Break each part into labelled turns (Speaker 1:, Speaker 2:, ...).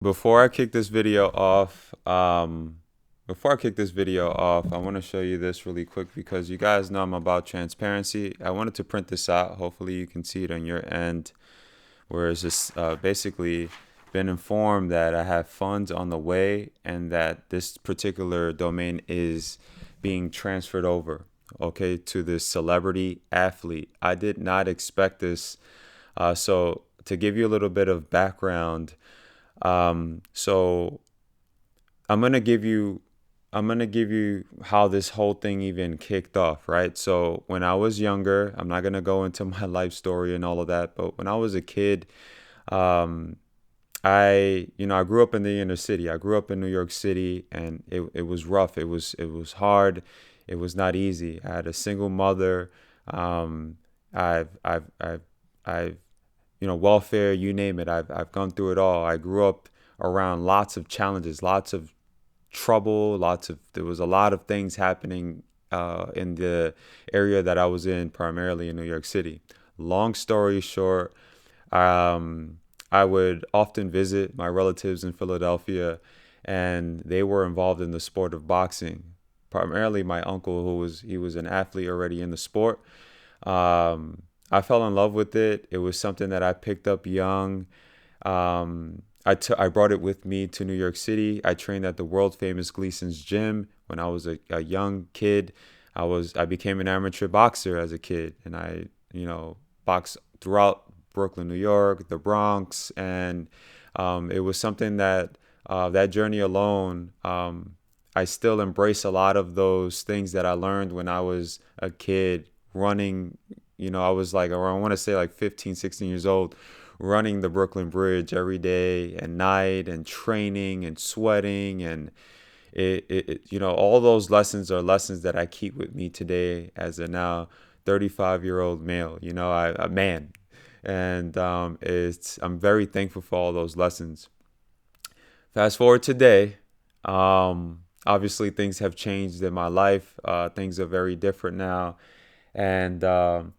Speaker 1: Before I kick this video off, I want to show you this really quick because you guys know I'm about transparency. I wanted to print this out. Hopefully you can see it on your end, where it's just basically been informed that I have funds on the way and that this particular domain is being transferred over, okay, to this celebrity athlete. I did not expect this. So to give you a little bit of background, so I'm gonna give you how this whole thing even kicked off, right? So when I was younger, I'm not gonna go into my life story and all of that, but when I was a kid, um, I grew up in the inner city. I grew up in New York City, and it was rough. It was hard. It was not easy. I had a single mother. Um, I've welfare, you name it. I've gone through it all. I grew up around lots of challenges, lots of trouble, there was a lot of things happening in the area that I was in, primarily in New York City. Long story short, um, I would often visit my relatives in Philadelphia, and they were involved in the sport of boxing. Primarily, my uncle, he was an athlete already in the sport. I fell in love with it. It was something that I picked up young. I brought it with me to New York City. I trained at the world famous Gleason's gym when I was a young kid. I became an amateur boxer as a kid, and I boxed throughout Brooklyn, New York, the Bronx, and it was something that that journey alone. I still embrace a lot of those things that I learned when I was a kid running. I was like, or I want to say like 15, 16 years old, running the Brooklyn Bridge every day and night and training and sweating. And all those lessons are lessons that I keep with me today as a now 35-year-old male, a man. And I'm very thankful for all those lessons. Fast forward today, obviously things have changed in my life. Things are very different now. And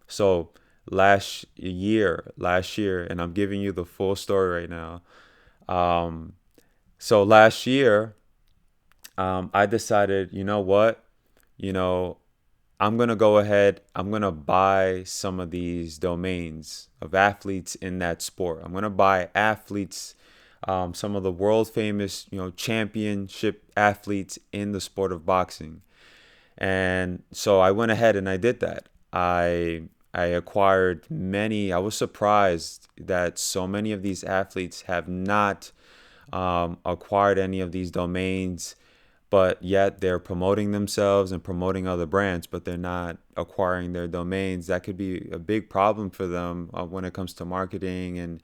Speaker 1: so last year, and I'm giving you the full story right now. Um, so last year, I decided, you know what? You know, I'm going to go ahead, I'm going to buy some of these domains of athletes in that sport. I'm going to buy athletes, some of the world famous, championship athletes in the sport of boxing. And so I went ahead and I did that. I acquired many. I was surprised that so many of these athletes have not acquired any of these domains, but yet they're promoting themselves and promoting other brands, but they're not acquiring their domains. That could be a big problem for them when it comes to marketing. And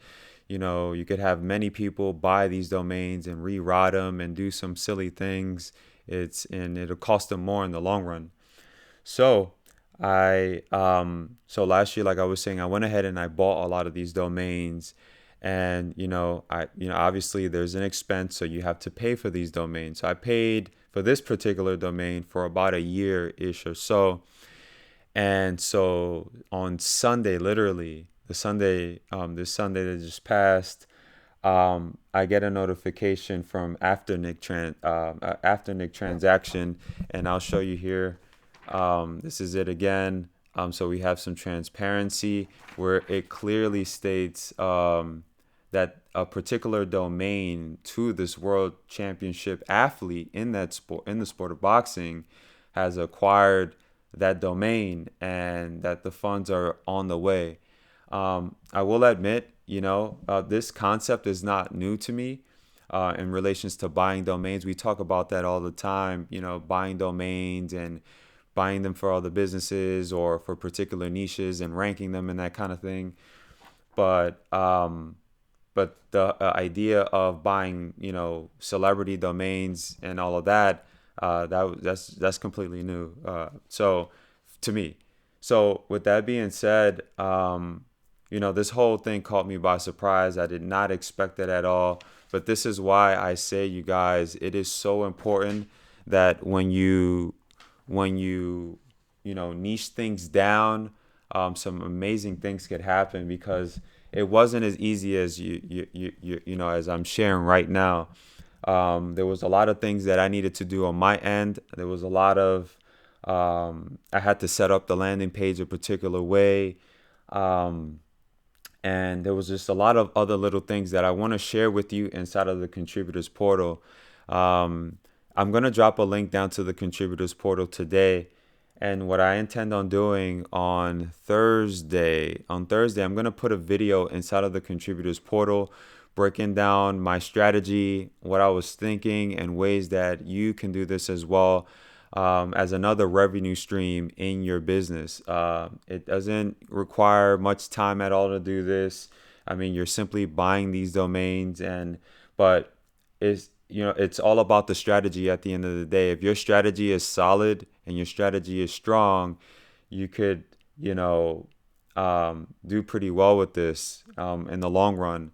Speaker 1: you could have many people buy these domains and re-rot them and do some silly things. And it'll cost them more in the long run. So so last year, like I was saying, I went ahead and I bought a lot of these domains. And obviously there's an expense, so you have to pay for these domains. So I paid for this particular domain for about a year ish or so. And so on Sunday, literally this Sunday that just passed, I get a notification from Afternic Transaction, and I'll show you here. This is it again. So we have some transparency where it clearly states that a particular domain to this world championship athlete in that sport, in the sport of boxing, has acquired that domain and that the funds are on the way. I will admit, this concept is not new to me. In relations to buying domains, we talk about that all the time. Buying domains and buying them for other businesses or for particular niches and ranking them and that kind of thing. But the idea of buying, celebrity domains and all of that, that's completely new. So to me. So with that being said, this whole thing caught me by surprise. I did not expect it at all. But this is why I say, you guys, it is so important that when you niche things down, some amazing things could happen. Because it wasn't as easy as as I'm sharing right now. There was a lot of things that I needed to do on my end. There was a lot of I had to set up the landing page a particular way. Um, and there was just a lot of other little things that I want to share with you inside of the contributors portal. Um, I'm going to drop a link down to the contributors portal today. And what I intend on doing on Thursday, I'm going to put a video inside of the contributors portal breaking down my strategy, what I was thinking, and ways that you can do this as well, as another revenue stream in your business. It doesn't require much time at all to do this. I mean, you're simply buying these domains, but it's all about the strategy at the end of the day. If your strategy is solid and your strategy is strong, you could, do pretty well with this in the long run.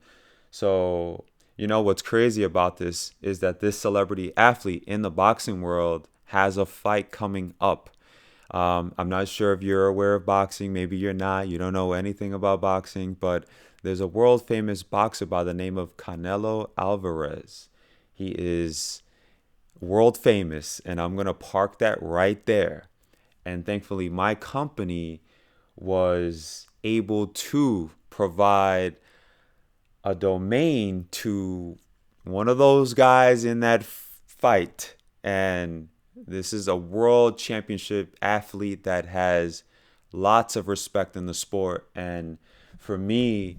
Speaker 1: So, what's crazy about this is that this celebrity athlete in the boxing world has a fight coming up. I'm not sure if you're aware of boxing. Maybe you're not. You don't know anything about boxing, but there's a world famous boxer by the name of Canelo Alvarez. He is world famous, and I'm going to park that right there. And thankfully, my company was able to provide a domain to one of those guys in that fight. And this is a world championship athlete that has lots of respect in the sport. And for me,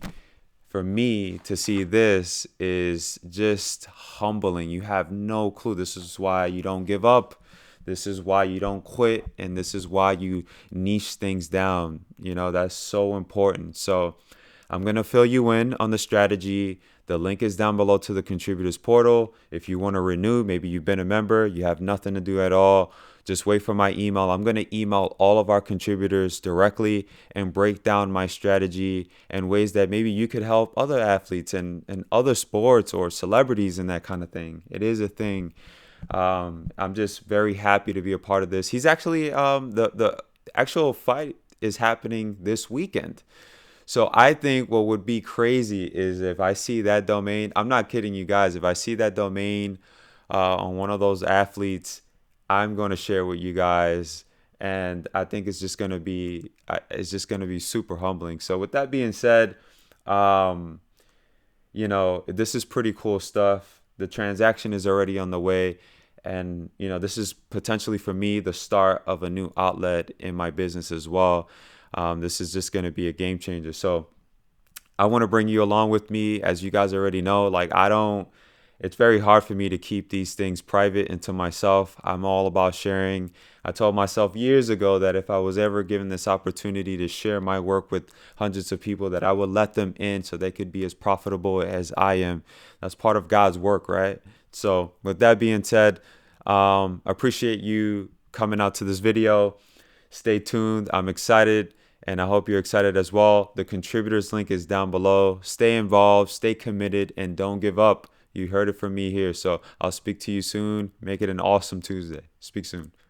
Speaker 1: to see this is just humbling. You have no clue. This is why you don't give up. This is why you don't quit. And this is why you niche things down. That's so important. So I'm going to fill you in on the strategy. The link is down below to the contributors portal. If you want to renew, maybe you've been a member, you have nothing to do at all, just wait for my email. I'm going to email all of our contributors directly and break down my strategy and ways that maybe you could help other athletes and other sports or celebrities and that kind of thing. It is a thing. I'm just very happy to be a part of this. He's actually the actual fight is happening this weekend. So I think what would be crazy is if I see that domain. I'm not kidding you guys. If I see that domain on one of those athletes, I'm going to share with you guys, and I think it's just going to be super humbling. So with that being said, um, this is pretty cool stuff. The transaction is already on the way. And, this is potentially for me the start of a new outlet in my business as well. This is just going to be a game changer. So I want to bring you along with me. As you guys already know, it's very hard for me to keep these things private and to myself. I'm all about sharing. I told myself years ago that if I was ever given this opportunity to share my work with hundreds of people, that I would let them in so they could be as profitable as I am. That's part of God's work, right? So with that being said, appreciate you coming out to this video. Stay tuned. I'm excited, and I hope you're excited as well. The contributors link is down below. Stay involved, stay committed, and don't give up. You heard it from me here. So I'll speak to you soon. Make it an awesome Tuesday. Speak soon.